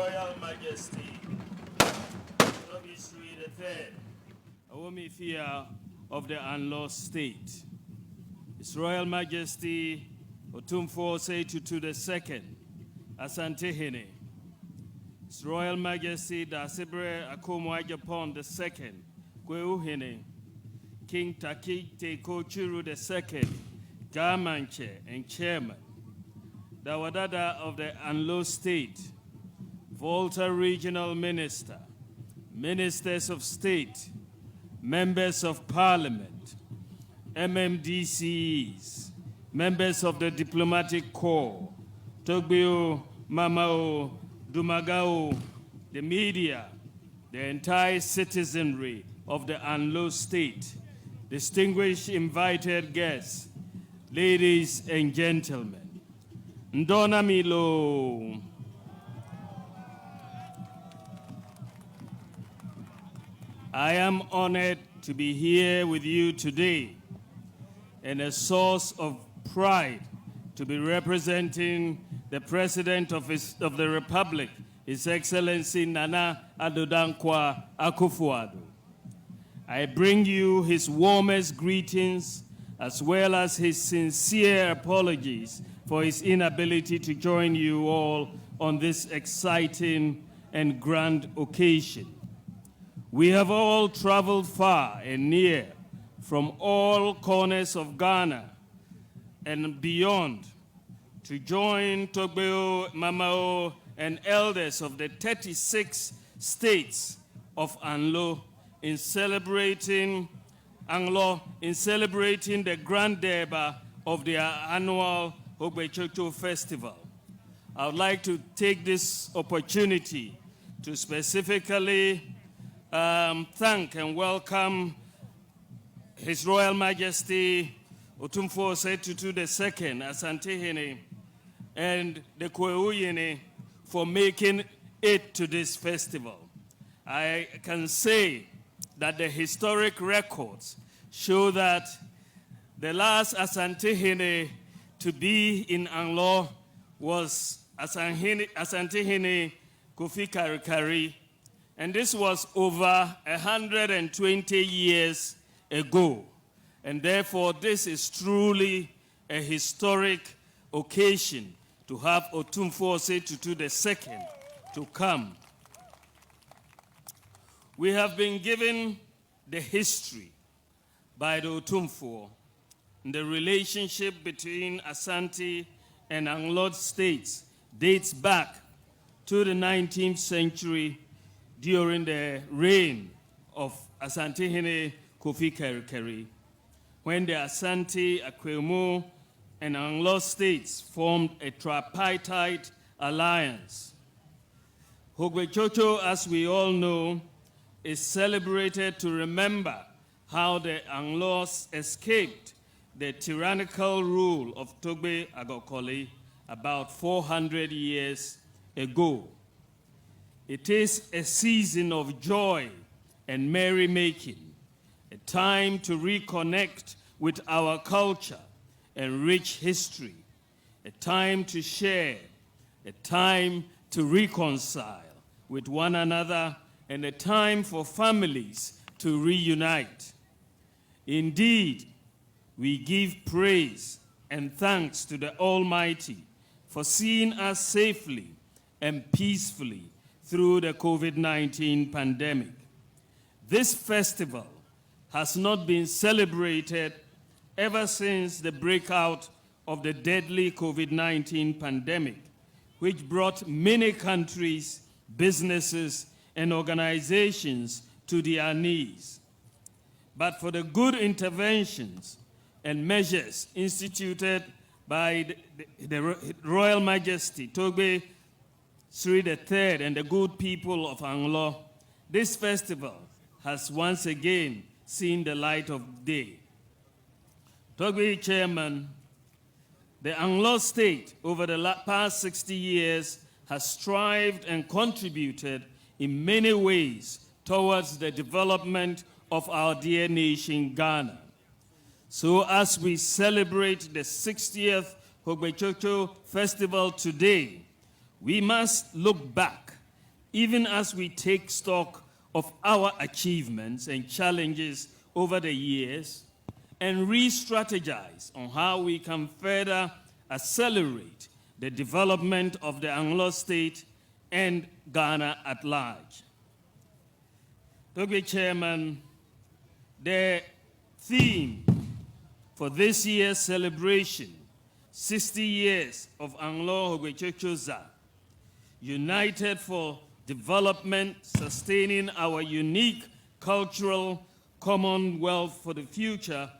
Royal Majesty, Togisri III, Bawumia of the Unlost State, His Royal Majesty Otumfuo-Osei-Tutu II, Asantehene, His Royal Majesty Dasibre Akomo-Ajapong II, Kweuhene, King Takite Kochuru II, Gamanche and Chairman, the Wadada of the Unlost State, Volta Regional Minister, Ministers of State, Members of Parliament, MMDCs, members of the Diplomatic Corps, Togbio, Mamao, Dumagao, the media, the entire citizenry of the Unlost State, distinguished invited guests, ladies and gentlemen, Ndona Milo. I am honored to be here with you today and a source of pride to be representing the President of the Republic, His Excellency Nana Addo Dankwa Akufo-Addo. I bring you his warmest greetings as well as his sincere apologies for his inability to join you all on this exciting and grand occasion. We have all traveled far and near from all corners of Ghana and beyond to join Togbeo, Mamao, and elders of the 36 states of Anglo in celebrating the Grand Durbar of their annual Hogbetsotso festival. I would like to take this opportunity to specifically thank and welcome His Royal Majesty Otumfuo-Osei-Tutu II, Asantehene, and the Kweuyene for making it to this festival. I can say that the historic records show that the last Asantehene to be in Anglo was Asantehene Kofi Karikari, and this was over 120 years ago. And therefore, this is truly a historic occasion to have Otumfuo-Osei-Tutu II to come. We have been given the history by the Otumfuo, the relationship between Asante and Anglo states dates back to the 19th century during the reign of Asantehene Kofi Karikari, when the Asante, Akwemu, and Anglo states formed a tripartite alliance. Hogbetsotso, as we all know, is celebrated to remember how the Anglos escaped the tyrannical rule of Togbe Agokoli about 400 years ago. It is a season of joy and merrymaking, a time to reconnect with our culture and rich history, a time to share, a time to reconcile with one another, and a time for families to reunite. Indeed, we give praise and thanks to the Almighty for seeing us safely and peacefully through the COVID-19 pandemic. This festival has not been celebrated ever since the breakout of the deadly COVID-19 pandemic, which brought many countries, businesses, and organizations to their knees. But for the good interventions and measures instituted by the Royal Majesty Togbe Sri III and the good people of Anglo, this festival has once again seen the light of day. Togbe Chairman, the Anglo state over the past 60 years has strived and contributed in many ways towards the development of our dear nation, Ghana. So as we celebrate the 60th Hogbetsotso Festival today, we must look back even as we take stock of our achievements and challenges over the years and re-strategize on how we can further accelerate the development of the Anglo State and Ghana at large. Dr. Chairman, the theme for this year's celebration, 60 years of Hogbetsotso, united for development, sustaining our unique cultural commonwealth for the future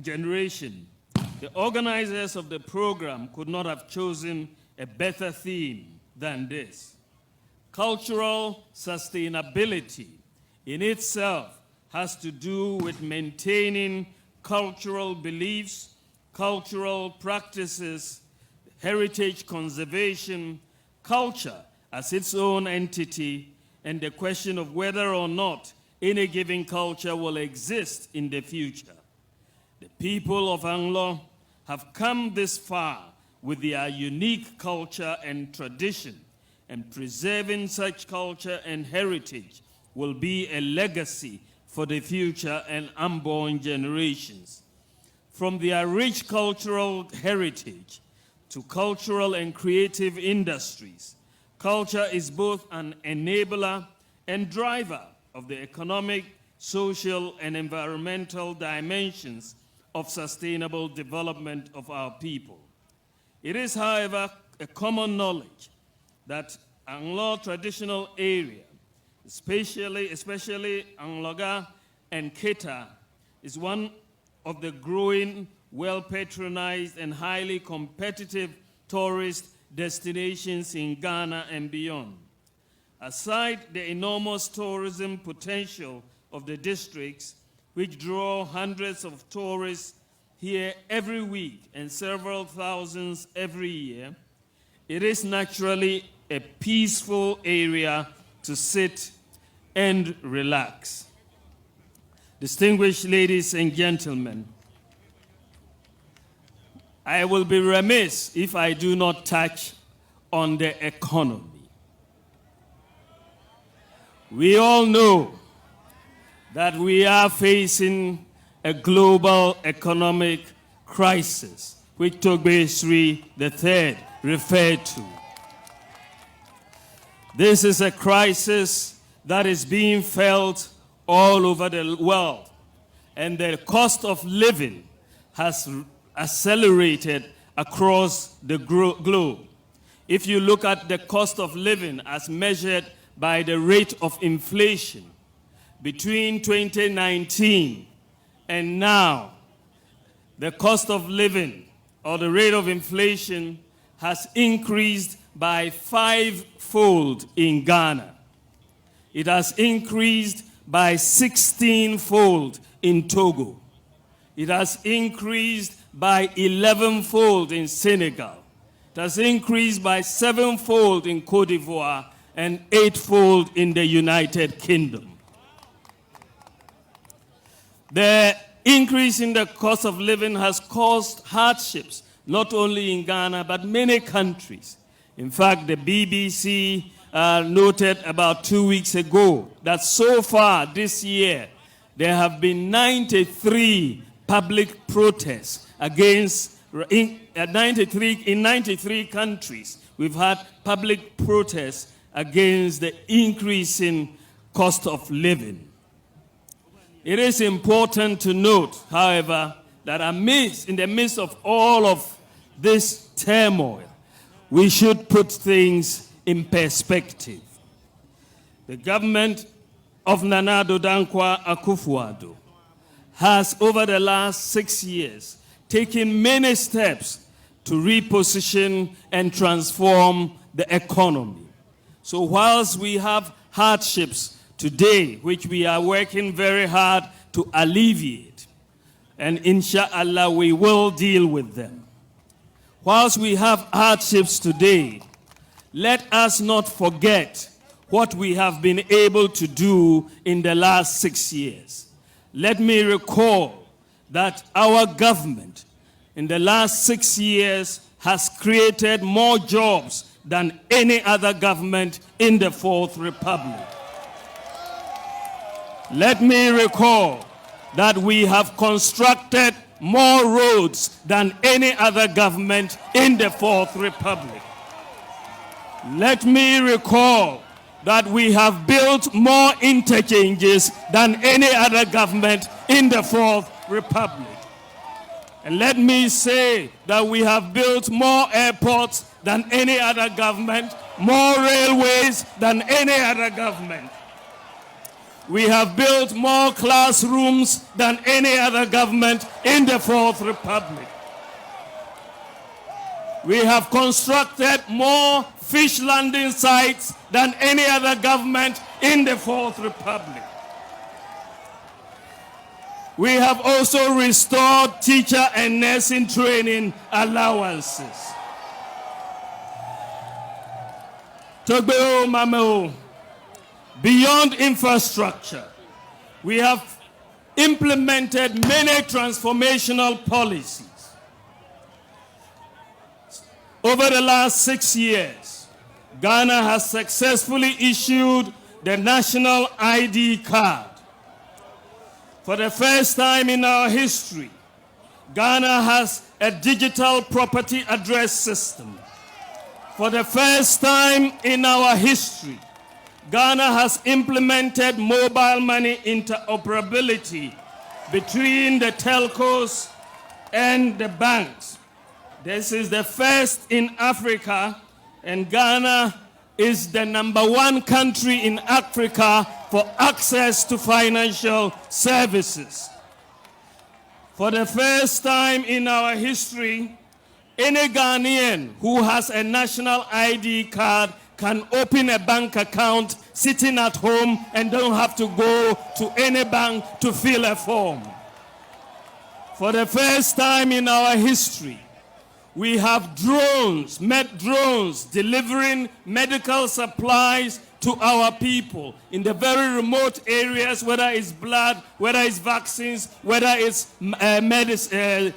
generation. The organizers of the program could not have chosen a better theme than this. Cultural sustainability in itself has to do with maintaining cultural beliefs, cultural practices, heritage conservation, culture as its own entity, and the question of whether or not any given culture will exist in the future. The people of Anglo have come this far with their unique culture and tradition, and preserving such culture and heritage will be a legacy for the future and unborn generations. From their rich cultural heritage to cultural and creative industries, culture is both an enabler and driver of the economic, social, and environmental dimensions of sustainable development of our people. It is, however, a common knowledge that Anglo traditional area, especially Angloga and Keta, is one of the growing, well-patronized, and highly competitive tourist destinations in Ghana and beyond. Aside the enormous tourism potential of the districts, which draw hundreds of tourists here every week and several thousands every year, it is naturally a peaceful area to sit and relax. Distinguished ladies and gentlemen, I will be remiss if I do not touch on the economy. We all know that we are facing a global economic crisis, which Togbe Sri III referred to. This is a crisis that is being felt all over the world, and the cost of living has accelerated across the globe. If you look at the cost of living as measured by the rate of inflation between 2019 and now, the cost of living or the rate of inflation has increased by 5-fold in Ghana. It has increased by 16-fold in Togo. It has increased by 11-fold in Senegal. It has increased by 7-fold in Côte d'Ivoire and 8-fold in the United Kingdom. The increase in the cost of living has caused hardships, not only in Ghana, but many countries. In fact, the BBC noted about 2 weeks ago that so far this year, there have been 93 public protests against, in 93 countries, we've had public protests against the increasing cost of living. It is important to note, however, that in the midst of all of this turmoil, we should put things in perspective. The government of Nana Addo Dankwa Akufo-Addo has, over the last 6 years, taken many steps to reposition and transform the economy. So whilst we have hardships today, which we are working very hard to alleviate, and inshallah we will deal with them. Whilst we have hardships today, let us not forget what we have been able to do in the last 6 years. Let me recall that our government in the last 6 years has created more jobs than any other government in the Fourth Republic. Let me recall that we have constructed more roads than any other government in the Fourth Republic. Let me recall that we have built more interchanges than any other government in the Fourth Republic. And let me say that we have built more airports than any other government, more railways than any other government. We have built more classrooms than any other government in the Fourth Republic. We have constructed more fish landing sites than any other government in the Fourth Republic. We have also restored teacher and nursing training allowances. Togbeo Mameo, beyond infrastructure, we have implemented many transformational policies. Over the last 6 years, Ghana has successfully issued the national ID card. For the first time in our history, Ghana has a digital property address system. For the first time in our history, Ghana has implemented mobile money interoperability between the telcos and the banks. This is the first in Africa, and Ghana is the #1 country in Africa for access to financial services. For the first time in our history, any Ghanaian who has a national ID card can open a bank account sitting at home and don't have to go to any bank to fill a form. For the first time in our history, we have drones delivering medical supplies to our people in the very remote areas, whether it's blood, whether it's vaccines, whether it's medicines,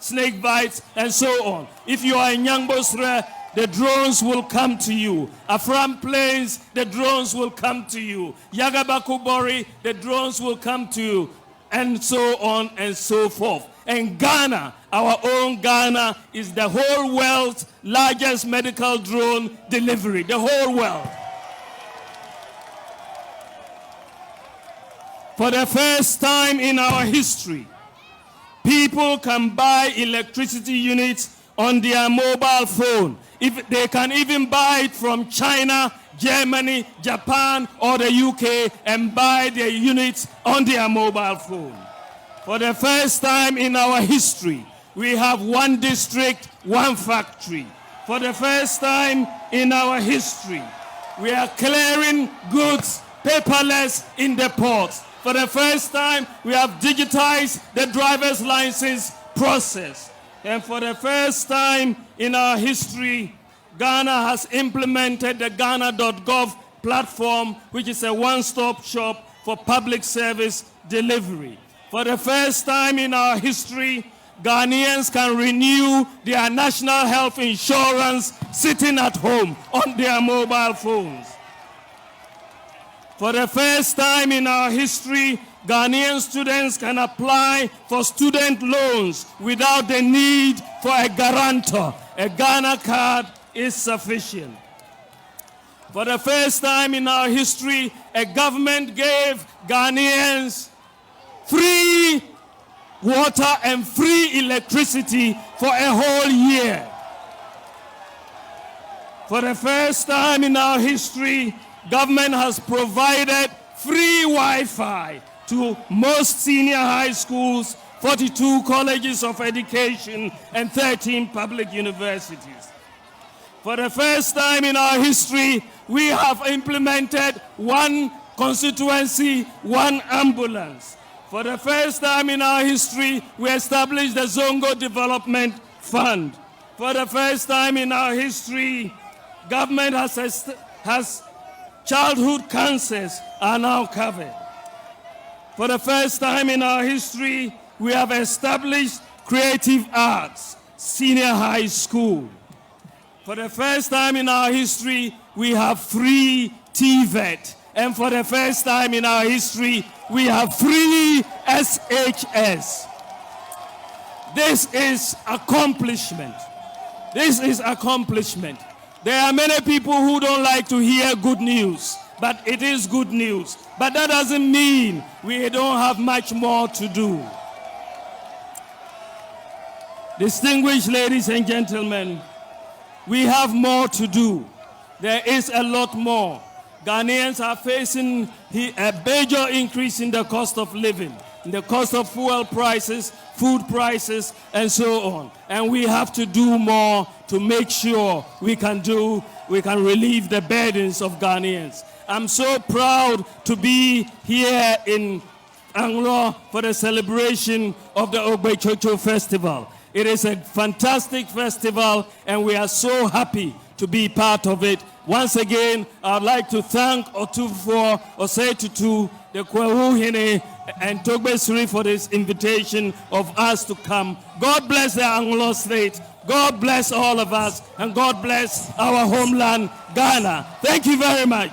snake bites, and so on. If you are in Yangbosre, the drones will come to you. Afram Plains, the drones will come to you. Yagabakubori, the drones will come to you, and so on and so forth. And Ghana, our own Ghana, is the whole world's largest medical drone delivery, the whole world. For the first time in our history, people can buy electricity units on their mobile phone. If they can even buy it from China, Germany, Japan, or the UK and buy their units on their mobile phone. For the first time in our history, we have one district, one factory. For the first time in our history, we are clearing goods paperless in the ports. For the first time, we have digitized the driver's license process. And for the first time in our history, Ghana has implemented the Ghana.gov platform, which is a one-stop shop for public service delivery. For the first time in our history, Ghanaians can renew their national health insurance sitting at home on their mobile phones. For the first time in our history, Ghanaian students can apply for student loans without the need for a guarantor. A Ghana card is sufficient. For the first time in our history, a government gave Ghanaians free water and free electricity for a whole year. For the first time in our history, government has provided free Wi-Fi to most senior high schools, 42 colleges of education, and 13 public universities. For the first time in our history, we have implemented one constituency, one ambulance. For the first time in our history, we established the Zongo Development Fund. For the first time in our history, government has childhood cancers are now covered. For the first time in our history, we have established creative arts, senior high school. For the first time in our history, we have free TVET. And for the first time in our history, we have free SHS. This is accomplishment. This is accomplishment. There are many people who don't like to hear good news, but it is good news. But that doesn't mean we don't have much more to do. Distinguished ladies and gentlemen, we have more to do. There is a lot more. Ghanaians are facing a major increase in the cost of living, in the cost of fuel prices, food prices, and so on. And we have to do more to make sure we can relieve the burdens of Ghanaians. I'm so proud to be here in Onua for the celebration of the Hogbetsotso festival. It is a fantastic festival, and we are so happy to be part of it. Once again, I'd like to thank Otumfuo Osei-Tutu, the Kwahuhine, and Hogbetsotso for this invitation of us to come. God bless the Anglo state. God bless all of us, and God bless our homeland, Ghana. Thank you very much.